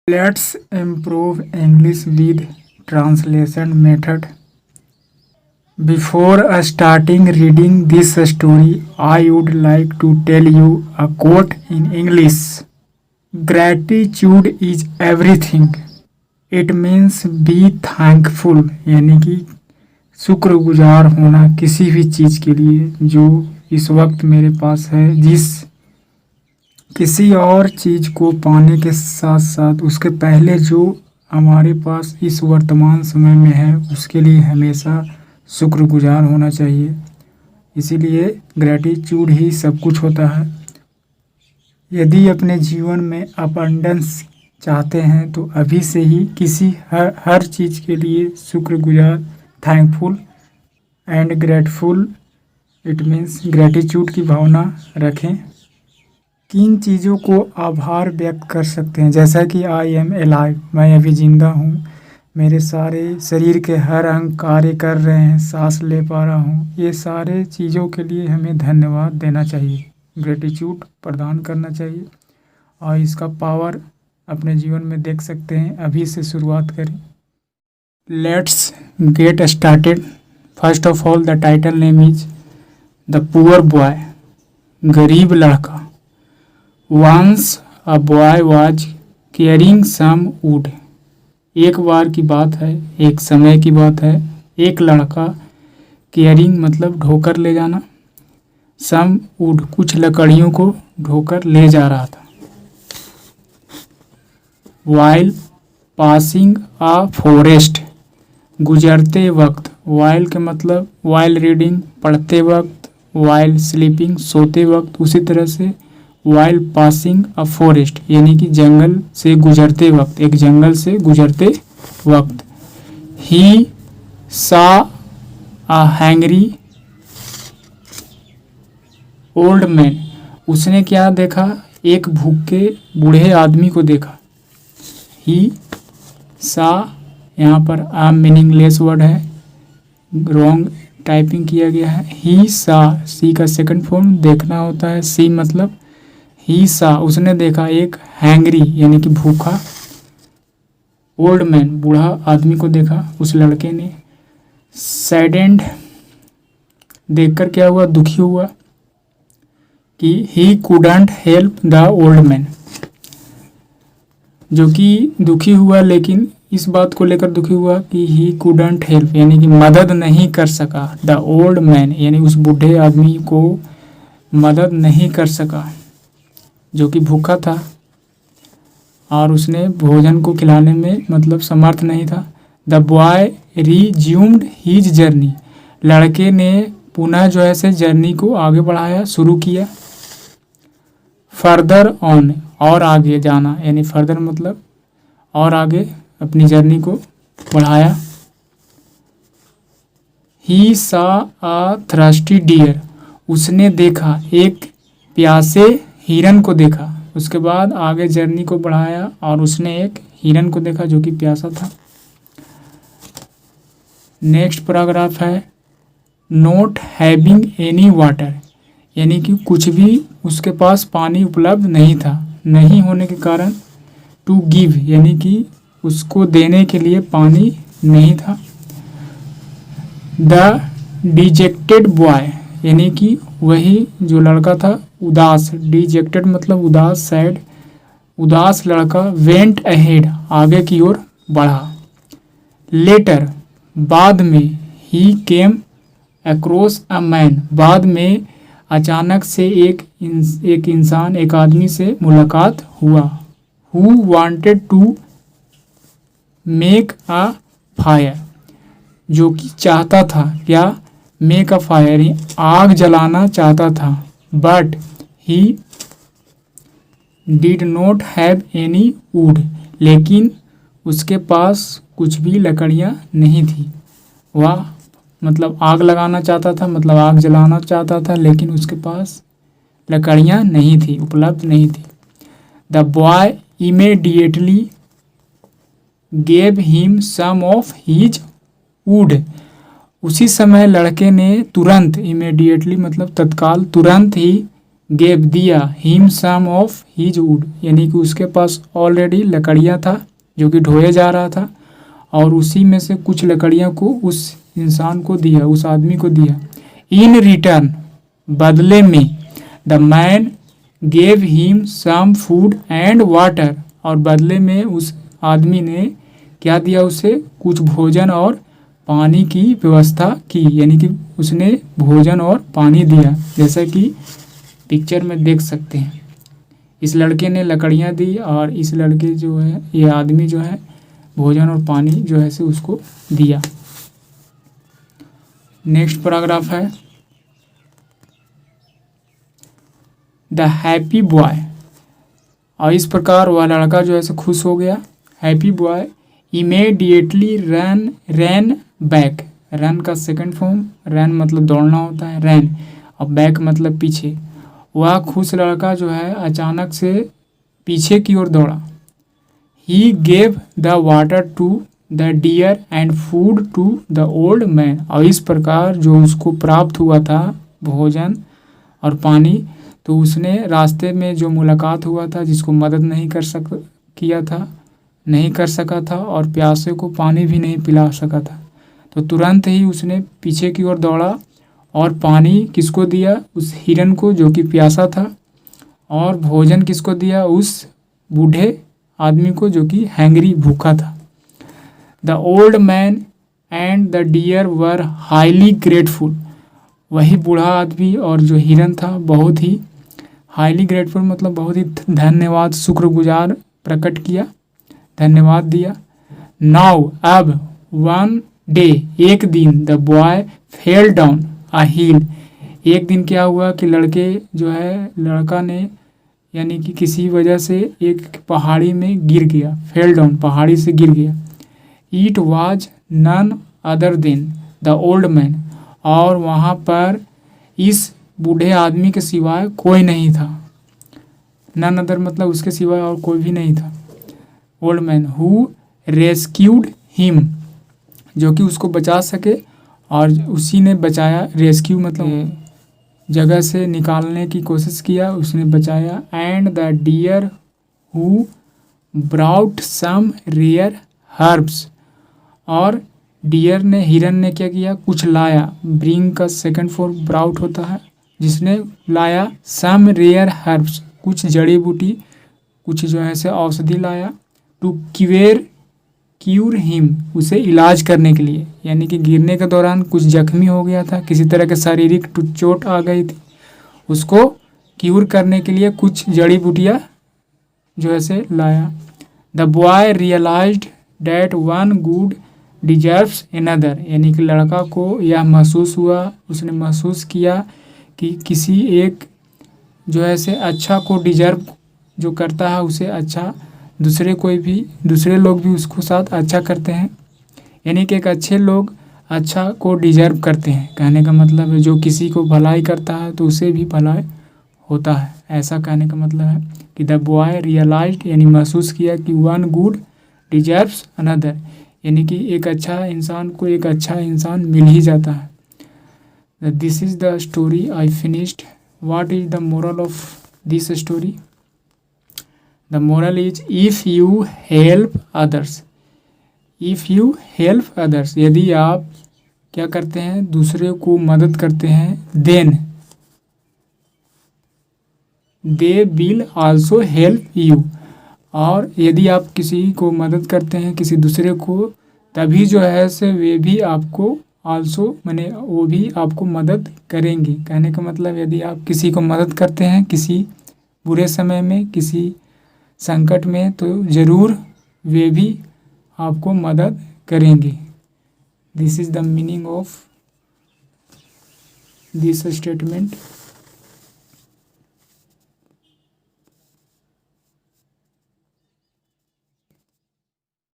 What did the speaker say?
Let's improve English with translation method. Before starting reading this story, I would like to tell you a quote in English. Gratitude is everything. It means be thankful, यानी कि शुक्रगुजार होना किसी भी चीज़ के लिए जो इस वक्त मेरे पास है। किसी और चीज़ को पाने के साथ साथ उसके पहले जो हमारे पास इस वर्तमान समय में है उसके लिए हमेशा शुक्रगुजार होना चाहिए। इसीलिए ग्रैटिट्यूड ही सब कुछ होता है। यदि अपने जीवन में अबंडेंस चाहते हैं तो अभी से ही किसी हर चीज़ के लिए शुक्रगुजार, thankful and grateful, it means gratitude की भावना रखें। किन चीज़ों को आभार व्यक्त कर सकते हैं, जैसा कि आई एम एलाइव, मैं अभी ज़िंदा हूँ, मेरे सारे शरीर के हर अंग कार्य कर रहे हैं, सांस ले पा रहा हूँ। ये सारे चीज़ों के लिए हमें धन्यवाद देना चाहिए, ग्रेटिट्यूड प्रदान करना चाहिए और इसका पावर अपने जीवन में देख सकते हैं। अभी से शुरुआत करें। Let's get started. First of all the title name is the poor boy, गरीब लड़का। Once a boy was carrying some wood. एक बार की बात है, एक समय की बात है। एक लड़का, कैरिंग मतलब ढोकर ले जाना, some wood कुछ लकड़ियों को ढोकर ले जा रहा था। While passing a forest, गुजरते वक्त, while के मतलब while reading पढ़ते वक्त, while sleeping सोते वक्त, उसी तरह से वाइल पासिंग अ फॉरेस्ट यानी कि जंगल से गुजरते वक्त, एक जंगल से गुजरते वक्त। ही सा अ हैंग्री ओल्ड मैन, उसने क्या देखा, एक भूखे बूढ़े आदमी को देखा। ही सा, यहाँ पर आ मीनिंगलेस वर्ड है, रॉन्ग टाइपिंग किया गया है। ही सा, सी का सेकंड फॉर्म देखना होता है, सी मतलब ही सा, उसने देखा एक हैंग्री यानी कि भूखा ओल्ड मैन, बूढ़ा आदमी को देखा उस लड़के ने। सैडेंड, देखकर क्या हुआ, दुखी हुआ कि he couldn't help the old man, जो कि दुखी हुआ लेकिन इस बात को लेकर दुखी हुआ कि ही कुडंट हेल्प यानी कि मदद नहीं कर सका, द ओल्ड मैन यानी उस बूढ़े आदमी को मदद नहीं कर सका जो कि भूखा था और उसने भोजन को खिलाने में मतलब समर्थ नहीं था। The boy resumed his journey, लड़के ने पुनः जो है से जर्नी को आगे बढ़ाया, शुरू किया। फर्दर ऑन, और आगे जाना यानी फर्दर मतलब और आगे अपनी जर्नी को बढ़ाया। ही सा अ थ्रस्टी डियर, उसने देखा एक प्यासे हिरन को देखा। उसके बाद आगे जर्नी को बढ़ाया और उसने एक हिरन को देखा जो कि प्यासा था। नेक्स्ट पैराग्राफ है नॉट हैविंग एनी वाटर, यानी कि कुछ भी उसके पास पानी उपलब्ध नहीं था, नहीं होने के कारण। टू गिव यानी कि उसको देने के लिए पानी नहीं था। द डिजेक्टेड बॉय यानी कि वही जो लड़का था उदास, डिजेक्टेड मतलब उदास, सैड, उदास लड़का। वेंट अहेड, आगे की ओर बढ़ा। लेटर, बाद में। ही केम अक्रॉस अ मैन, बाद में अचानक से एक इंसान, एक आदमी से मुलाकात हुआ। Who wanted to make a fire, जो कि चाहता था क्या, मेक अ फायर आग जलाना चाहता था। But he did not have any would, लेकिन उसके पास कुछ भी लकड़ियाँ नहीं थी। वह मतलब आग लगाना चाहता था, मतलब आग जलाना चाहता था, लेकिन उसके पास लकड़ियाँ नहीं थी, उपलब्ध नहीं थी। The boy immediately gave him some of his wood, उसी समय लड़के ने तुरंत, इमीडिएटली मतलब तत्काल, तुरंत ही गेव दिया him some of his wood, यानी कि उसके पास ऑलरेडी लकड़ियाँ था जो कि ढोया जा रहा था, और उसी में से कुछ लकड़ियाँ को उस इंसान को दिया, उस आदमी को दिया। इन रिटर्न, बदले में, the man gave him some food and water, और बदले में उस आदमी ने क्या दिया उसे, कुछ भोजन और पानी की व्यवस्था की, यानी कि उसने भोजन और पानी दिया, जैसा कि पिक्चर में देख सकते हैं। इस लड़के ने लकड़ियाँ दी और इस लड़के जो है, ये आदमी जो है, भोजन और पानी जो है से उसको दिया। नेक्स्ट पैराग्राफ है द हैप्पी बॉय, और इस प्रकार वह लड़का जो है से खुश हो गया। हैप्पी बॉय इमीडिएटली रैन बैक, रन का सेकंड फॉर्म, रन मतलब दौड़ना होता है, रैन, और बैक मतलब पीछे। वह खुश लड़का जो है अचानक से पीछे की ओर दौड़ा। He gave the water to the deer and food to the old man, और इस प्रकार जो उसको प्राप्त हुआ था भोजन और पानी, तो उसने रास्ते में जो मुलाकात हुआ था, जिसको मदद नहीं कर सका था और प्यासे को पानी भी नहीं पिला सका था, तो तुरंत ही उसने पीछे की ओर दौड़ा और पानी किसको दिया, उस हिरन को जो कि प्यासा था, और भोजन किसको दिया, उस बूढ़े आदमी को जो कि हैंगरी, भूखा था। The old man and the deer were highly grateful, वही बूढ़ा आदमी और जो हिरन था बहुत ही हाईली ग्रेटफुल मतलब बहुत ही धन्यवाद, शुक्रगुजार प्रकट किया, धन्यवाद दिया। नाउ अब, वन डे, एक दिन, the boy fell down a hill, एक दिन क्या हुआ कि लड़का ने यानी कि किसी वजह से एक पहाड़ी में गिर गया, फेल डाउन, पहाड़ी से गिर गया। It was none other than the old man, और वहाँ पर इस बूढ़े आदमी के सिवाय कोई नहीं था। नन अदर मतलब उसके सिवाय और कोई भी नहीं था। Old man who rescued him, जो कि उसको बचा सके, और उसी ने बचाया, रेस्क्यू मतलब जगह से निकालने की कोशिश किया, उसने बचाया। And the deer who brought some rare herbs, और डियर ने, हिरन ने क्या किया, कुछ लाया, ब्रिंग का सेकंड फॉर्म ब्राउट होता है, जिसने लाया सम रेयर हर्ब्स, कुछ जड़ी बूटी, कुछ जो है से औषधि लाया, टू क्यूर हिम, उसे इलाज करने के लिए, यानी कि गिरने के दौरान कुछ जख्मी हो गया था, किसी तरह के शारीरिक चोट आ गई थी, उसको क्यूर करने के लिए कुछ जड़ी बूटियाँ जो है से लाया। The boy realised that one good deserves another, यानी कि लड़का को यह महसूस हुआ, उसने महसूस किया कि किसी एक जो है से अच्छा को डिजर्व जो करता है उसे अच्छा, दूसरे लोग भी उसको साथ अच्छा करते हैं, यानी कि एक अच्छे लोग अच्छा को डिजर्व करते हैं। कहने का मतलब है जो किसी को भलाई करता है तो उसे भी भलाई होता है, ऐसा कहने का मतलब है कि द बॉय रियलाइज्ड, यानी महसूस किया कि वन गुड डिजर्व्स अनदर, यानी कि एक अच्छा इंसान को एक अच्छा इंसान मिल ही जाता है। This is the story I finished. What is the moral of this story? The moral is if you help others, यदि आप क्या करते हैं, दूसरे को मदद करते हैं, then they will also help you, और यदि आप किसी को मदद करते हैं, किसी दूसरे को, तभी जो है से वे भी आपको आल्सो माने वो भी आपको मदद करेंगे। कहने का मतलब यदि आप किसी को मदद करते हैं किसी बुरे समय में, किसी संकट में, तो ज़रूर वे भी आपको मदद करेंगे। This is the meaning of this statement.